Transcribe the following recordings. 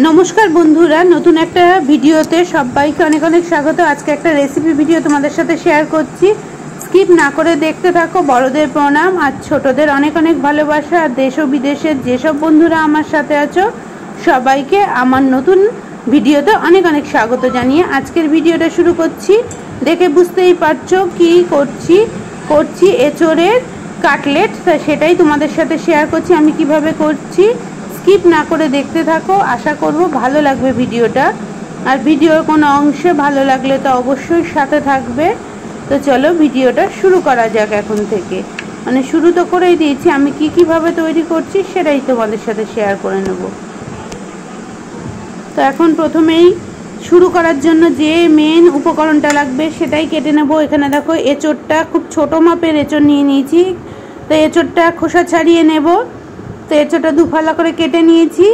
নমস্কার বন্ধুরা, নতুন একটা ভিডিওতে সবাইকে অনেক অনেক স্বাগত। আজকে একটা রেসিপি ভিডিও তোমাদের সাথে শেয়ার করছি, স্কিপ না করে দেখতে থাকো। বড়দের প্রণাম আর ছোটদের অনেক অনেক ভালোবাসা। আর দেশ ও বিদেশের যেসব বন্ধুরা আমার সাথে আছো সবাইকে আমার নতুন ভিডিওতে অনেক অনেক স্বাগত জানিয়ে আজকের ভিডিওটা শুরু করছি। দেখে বুঝতেই পারছো কি করছি এঁচোড়ের কাটলেট, সেটাই তোমাদের সাথে শেয়ার করছি আমি কিভাবে করছি। স্কিপ না করে দেখতে থাকো, আশা করব ভালো লাগবে ভিডিওটা। আর ভিডিওর কোনো অংশে ভালো লাগলে তো অবশ্যই সাথে থাকবে। তো চলো ভিডিওটা শুরু করা যাক। এখন থেকে শুরু তো করেই দিয়েছি, আমি কিভাবে তৈরি করছি সেটাই তোমাদের সাথে শেয়ার করে নেব। তো এখন প্রথমেই শুরু করার জন্য যে মেন উপকরণটা লাগবে সেটাই কেটে নেব। এখানে দেখো এঁচোড়টা খুব ছোট মাপের এঁচোড় নিয়ে নিয়েছি। তো এঁচোড়টা খোসা ছাড়িয়ে নেব। তো এঁচোড়টা দুফালা করে কেটে নিয়েছি।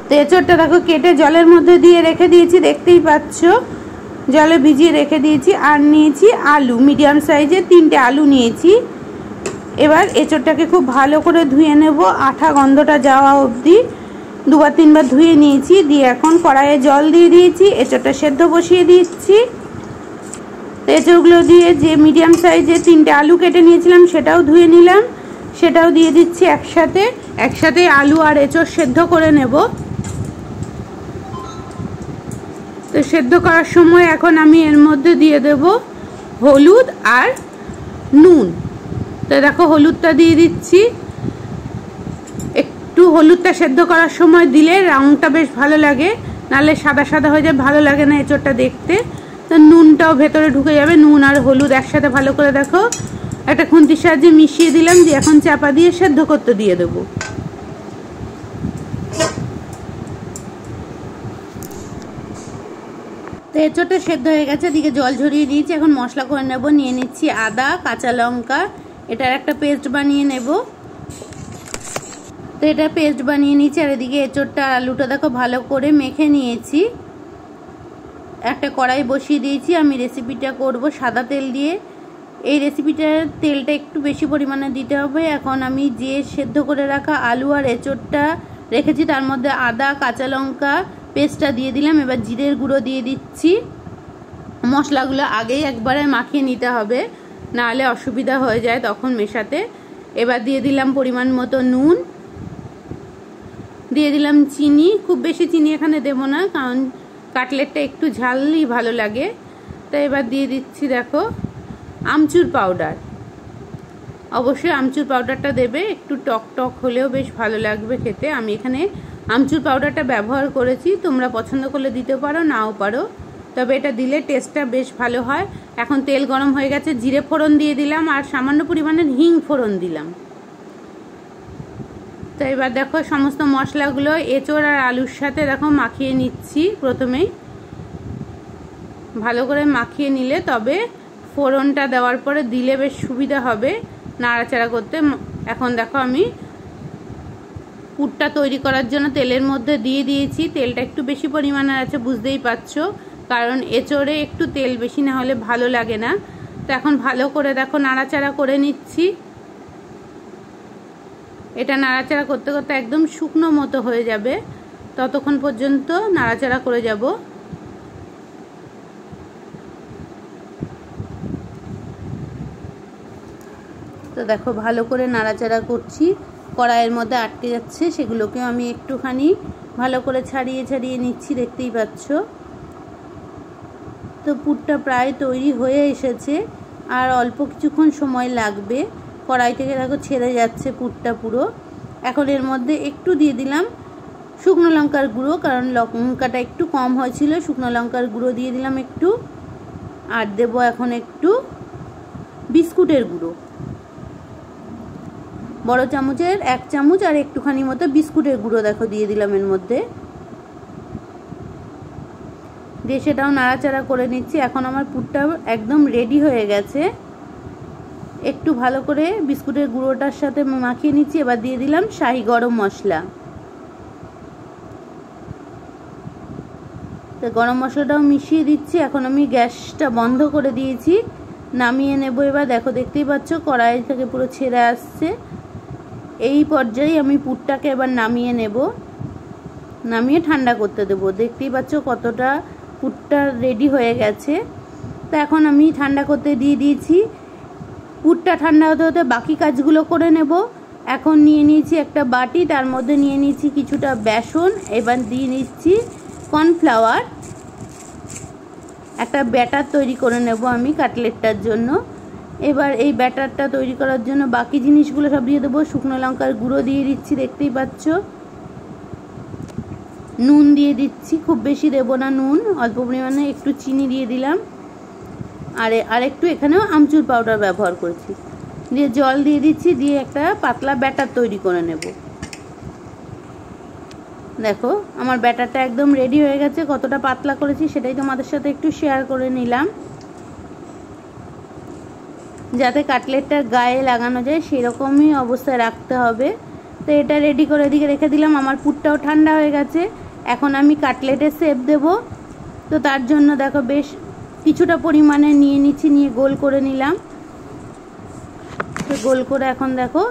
তো এঁচোড়টা দেখো কেটে জলের মধ্যে দিয়ে রেখে দিয়েছি, দেখতেই পাচ্ছ জলে ভিজিয়ে রেখে দিয়েছি। আর নিয়েছি আলু, মিডিয়াম সাইজের 3টে আলু নিয়েছি। এবার এঁচোড়টাকে খুব ভালো করে ধুয়ে নেব, আঠা গন্ধটা যাওয়া অবধি 2-3 বার ধুয়ে নিয়েছি। দিয়ে এখন কড়াইয়ে জল দিয়ে দিয়েছি, এঁচোড়টা সেদ্ধ বসিয়ে দিচ্ছি। তো এঁচোড়গুলো দিয়ে যে মিডিয়াম সাইজের 3টে আলু কেটে নিয়েছিলাম সেটাও ধুয়ে নিলাম, সেটাও দিয়ে দিচ্ছি একসাথে আলু আর এঁচোড় সেদ্ধ করে নেব। তো সেদ্ধ করার সময় এখন আমি এর মধ্যে দিয়ে দেব হলুদ আর নুন। তো দেখো হলুদটা দিয়ে দিচ্ছি, একটু হলুদটা সেদ্ধ করার সময় দিলে রঙটা বেশ ভালো লাগে, নাহলে সাদা সাদা হয়ে যায়, ভালো লাগে না এঁচোড়টা দেখতে। তো নুনটাও ভেতরে ঢুকে যাবে, নুন আর হলুদ একসাথে ভালো করে দেখো একটা খুন্তির সাহায্যে মিশিয়ে দিলাম। দিয়ে এখন চাপা দিয়ে সেদ্ধ করতে দিয়ে দেবো। তো এঁচোড়টা সেদ্ধ হয়ে গেছে, এদিকে জল ঝরিয়ে দিয়েছি। এখন মশলা করে নেব। নিয়ে নিচ্ছি আদা, কাঁচা লঙ্কা, এটার একটা পেস্ট বানিয়ে নেব। তো এটা পেস্ট বানিয়ে নিয়েছি। আর এদিকে এঁচোড়টা আর আলুটা দেখো ভালো করে মেখে নিয়েছি। একটা কড়াই বসিয়ে দিয়েছি, আমি রেসিপিটা করব সাদা তেল দিয়ে। এই রেসিপিটার তেলটা একটু বেশি পরিমাণে দিতে হবে। এখন আমি যে সেদ্ধ করে রাখা আলু আর এঁচোড়টা রেখেছি তার মধ্যে আদা, কাঁচা লঙ্কা পেস্টটা দিয়ে দিলাম। এবার জিরের গুঁড়ো দিয়ে দিচ্ছি। মশলাগুলো আগেই একবারে মাখিয়ে নিতে হবে, নাহলে অসুবিধা হয়ে যায় তখন মেশাতে। এবার দিয়ে দিলাম পরিমাণ মতো নুন, দিয়ে দিলাম চিনি। খুব বেশি চিনি এখানে দেবো না, কারণ কাটলেটটা একটু ঝালই ভালো লাগে। তো এবার দিয়ে দিচ্ছি দেখো আমচুর পাউডার। অবশ্যই আমচুর পাউডারটা দেবে, একটু টক টক হলেও বেশ ভালো লাগবে খেতে। আমি এখানে আমচুর পাউডারটা ব্যবহার করেছি, তোমরা পছন্দ করলে দিতে পারো, নাও পারো, তবে এটা দিলে টেস্টটা বেশ ভালো হয়। এখন তেল গরম হয়ে গেছে, জিরে ফোড়ন দিয়ে দিলাম আর সামান্য পরিমাণের হিং ফোড়ন দিলাম। তো এবার দেখো সমস্ত মশলাগুলো এঁচোড় আর আলুর সাথে দেখো মাখিয়ে নিচ্ছি। প্রথমেই ভালো করে মাখিয়ে নিলে তবে ফোড়নটা দেওয়ার পরে দিলে বেশ সুবিধা হবে নাড়াচাড়া করতে। এখন দেখো আমি পুরটা তৈরি করার জন্য তেলের মধ্যে দিয়ে দিয়েছি। তেলটা একটু বেশি পরিমাণে আছে, বুঝতেই পারছো, কারণ এঁচোড়ে একটু তেল বেশি না হলে ভালো লাগে না। তো এখন ভালো করে দেখো নাড়াচাড়া করে নিচ্ছি। এটা নাড়াচাড়া করতে করতে একদম শুকনো মতো হয়ে যাবে, ততক্ষণ পর্যন্ত নাড়াচাড়া করে যাব। তো দেখো ভালো করে নাড়াচাড়া করছি, কড়াইয়ের মধ্যে আটকে যাচ্ছে, সেগুলোকেও আমি একটুখানি ভালো করে ছাড়িয়ে নিচ্ছি, দেখতেই পাচ্ছ। তো পুরটা প্রায় তৈরি হয়ে এসেছে, আর অল্প কিছুক্ষণ সময় লাগবে। কড়াই থেকে দেখো ছেড়ে যাচ্ছে পুরটা পুরো। এখন এর মধ্যে একটু দিয়ে দিলাম শুকনো লঙ্কার গুঁড়ো, কারণ লঙ্কাটা একটু কম হয়েছিল, শুকনো লঙ্কার গুঁড়ো দিয়ে দিলাম একটু। আর দেবো এখন একটু বিস্কুটের গুঁড়ো, বড় চামচের 1 চামচ আর একটুখানি মতো বিস্কুটের গুঁড়ো দেখো দিয়ে দিলাম এর মধ্যে। দিয়ে সেটাও নাড়াচাড়া করে নিচ্ছি। এখন আমার পুরটা একদম রেডি হয়ে গেছে। একটু ভালো করে বিস্কুটের গুঁড়োটার সাথে মাখিয়ে নিচ্ছি। এবার দিয়ে দিলাম শাহি গরম মশলা। তো গরম মশলাটাও মিশিয়ে দিচ্ছি। এখন আমি গ্যাসটা বন্ধ করে দিয়েছি, নামিয়ে নেব। এবার দেখো দেখতেই পাচ্ছ কড়াই থেকে পুরো ছেড়ে আসছে। এই পর্যায়ে আমি পুরটাকে এবার নামিয়ে নেব। নামিয়ে ঠান্ডা করতে দেবো। দেখতেই পাচ্ছ কতটা পুরটা রেডি হয়ে গেছে। তো এখন আমি ঠান্ডা করতে দিয়ে দিয়েছি। পুরটা ঠান্ডা হতে হতে বাকি কাজগুলো করে নেব। এখন নিয়ে নিয়েছি একটা বাটি, তার মধ্যে নিয়ে নিয়েছি কিছুটা বেসন, এবার দিয়ে নিচ্ছি কর্নফ্লাওয়ার। একটা ব্যাটার তৈরি করে নেব আমি কাটলেটটার জন্য। এবার এই ব্যাটারটা তৈরি করার জন্য বাকি জিনিসগুলো সব দিয়ে দেবো। শুকনো লঙ্কার গুঁড়ো দিয়ে দিচ্ছি, দেখতেই পাচ্ছ। নুন দিয়ে দিচ্ছি, খুব বেশি দেবো না নুন, অল্প পরিমাণে একটু চিনি দিয়ে দিলাম। আর একটু এখানেও আমচুর পাউডার ব্যবহার করেছি। দিয়ে জল দিয়ে দিচ্ছি, দিয়ে একটা পাতলা ব্যাটার তৈরি করে নেব। দেখো আমার ব্যাটারটা একদম রেডি হয়ে গেছে। কতটা পাতলা করেছি সেটাই তোমাদের সাথে একটু শেয়ার করে নিলাম, যাতে কাটলেটটার গায়ে লাগানো যায় সেরকমই অবস্থায় রাখতে হবে। তো এটা রেডি করে এদিকে রেখে দিলাম। আমার পুরটাও ঠান্ডা হয়ে গেছে। এখন আমি কাটলেটের শেপ দেব। তো তার জন্য দেখো বেশ কিছুটা পরিমাণে নিয়ে নিচ্ছি, নিয়ে গোল করে নিলাম। তো গোল করে এখন দেখো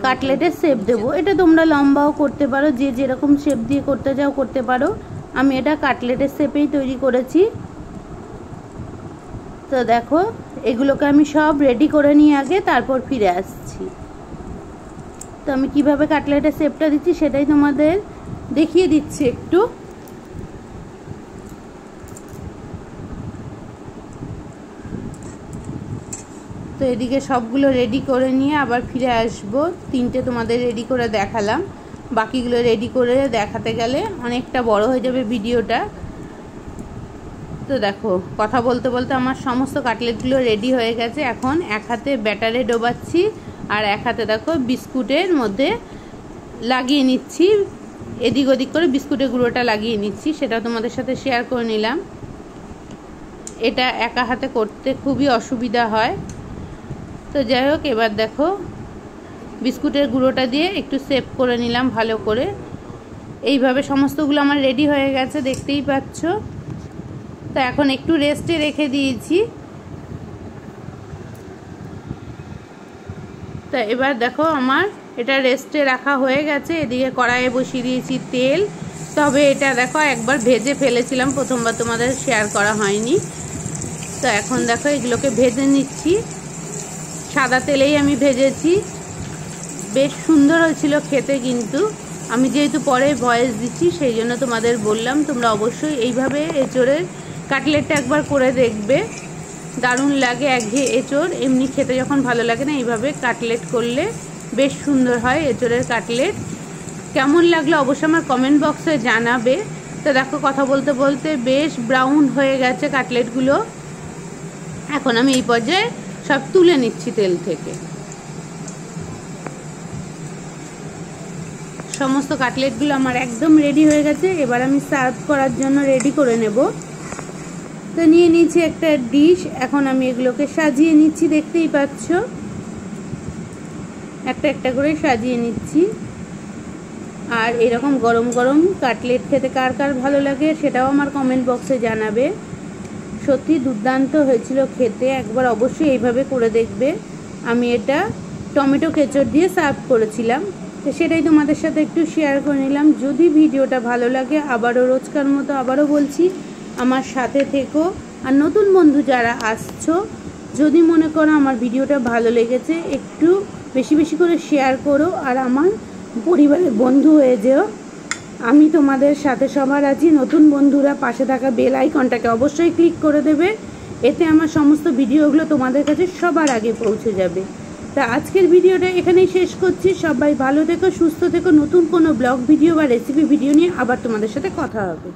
কাটলেটের শেপ দেব। এটা তোমরা লম্বাও করতে পারো, যে যেরকম শেপ দিয়ে করতে চাও করতে পারো। আমি এটা কাটলেটের শেপেই তৈরি করেছি। তো দেখো এগুলোকে আমি সব রেডি করে নিয়ে আগে তারপর ফিরে আসছি। তো আমি কিভাবে কাটলেটের শেপটা দিচ্ছি সেটাই তোমাদের দেখিয়ে দিচ্ছি একটু। তো এদিকে সবগুলো রেডি করে নিয়ে আবার ফিরে আসব। তিনটে তোমাদের রেডি করে দেখালাম, বাকিগুলো রেডি করে দেখাতে গেলে অনেকটা বড় হয়ে যাবে ভিডিওটা। তো দেখো কথা বলতে বলতে আমার সমস্ত কাটলেটগুলো রেডি হয়ে গেছে। এখন এক হাতে ব্যাটারে ডোবাচ্ছি আর এক হাতে দেখো বিস্কুটের মধ্যে লাগিয়ে নিচ্ছি, এদিক ওদিক করে বিস্কুটের গুঁড়োটা লাগিয়ে নিচ্ছি, সেটা তোমাদের সাথে শেয়ার করে নিলাম। এটা একা হাতে করতে খুবই অসুবিধা হয়। তো যাই হোক, এবার দেখো বিস্কুটের গুঁড়োটা দিয়ে একটু সেভ করে নিলাম ভালো করে। এইভাবে সমস্তগুলো আমার রেডি হয়ে গেছে, দেখতেই পাচ্ছ। তো এখন একটু রেস্টে রেখে দিয়েছি। তো এবার দেখো আমার এটা রেস্টে রাখা হয়ে গেছে। এদিকে কড়াইয়ে বসিয়ে দিয়েছি তেল। তবে এটা দেখো একবার ভেজে ফেলেছিলাম, প্রথমবার তোমাদের শেয়ার করা হয়নি। তো এখন দেখো এগুলোকে ভেজে নিচ্ছি। সাদা তেলেই আমি ভেজেছি, বেশ সুন্দর হয়েছিল খেতে। কিন্তু আমি যেহেতু পরে ভয়েস দিচ্ছি সেই জন্য তোমাদের বললাম, তোমরা অবশ্যই এইভাবে এঁচোড়ের কাটলেটটা একবার করে দেখবে, দারুণ লাগে। একঘেয়ে এঁচোড় এমনি খেতে যখন ভালো লাগে না, এইভাবে কাটলেট করলে বেশ সুন্দর হয় এঁচোড়ের কাটলেট। কেমন লাগলো অবশ্যই আমার কমেন্ট বক্সে জানাবে। তো দেখো কথা বলতে বলতে বেশ ব্রাউন হয়ে গেছে কাটলেটগুলো। এখন আমি এই পর্যায়ে সব তুলে নিচ্ছি তেল থেকে। সমস্ত কাটলেটগুলো আমার একদম রেডি হয়ে গেছে। এবার আমি সার্ভ করার জন্য রেডি করে নেব। তো নিয়ে নিচ্ছি একটা ডিশ। এখন আমি এগুলোকে সাজিয়ে নিচ্ছি, দেখতেই পাচ্ছ। একটা একটা করে সাজিয়ে নিচ্ছি। আর এরকম গরম গরম কাটলেট খেতে কার কার ভালো লাগে সেটাও আমার কমেন্ট বক্সে জানাবে। সত্যি দুর্দান্ত হয়েছিল খেতে, একবার অবশ্যই এইভাবে করে দেখবে। আমি এটা টমেটো কেচাপ দিয়ে সার্ভ করেছিলাম, তো সেটাই তোমাদের সাথে একটু শেয়ার করে নিলাম। যদি ভিডিওটা ভালো লাগে আবারও রোজকার মতো আবারও বলছি, আমার সাথে থেকো। আর নতুন বন্ধু যারা আসছো, যদি মনে করো আমার ভিডিওটা ভালো লেগেছে, একটু বেশি বেশি করে শেয়ার করো আর আমার পরিবারের বন্ধু হয়ে যেও। আমি তোমাদের সাথে সবার আছি। নতুন বন্ধুরা পাশে থাকা বেল আইকনটাকে অবশ্যই ক্লিক করে দেবে, এতে আমার সমস্ত ভিডিওগুলো তোমাদের কাছে সবার আগে পৌঁছে যাবে। তা আজকের ভিডিওটা এখানেই শেষ করছি। সবাই ভালো থেকো, সুস্থ থেকো। নতুন কোনো ব্লগ ভিডিও বা রেসিপি ভিডিও নিয়ে আবার তোমাদের সাথে কথা হবে।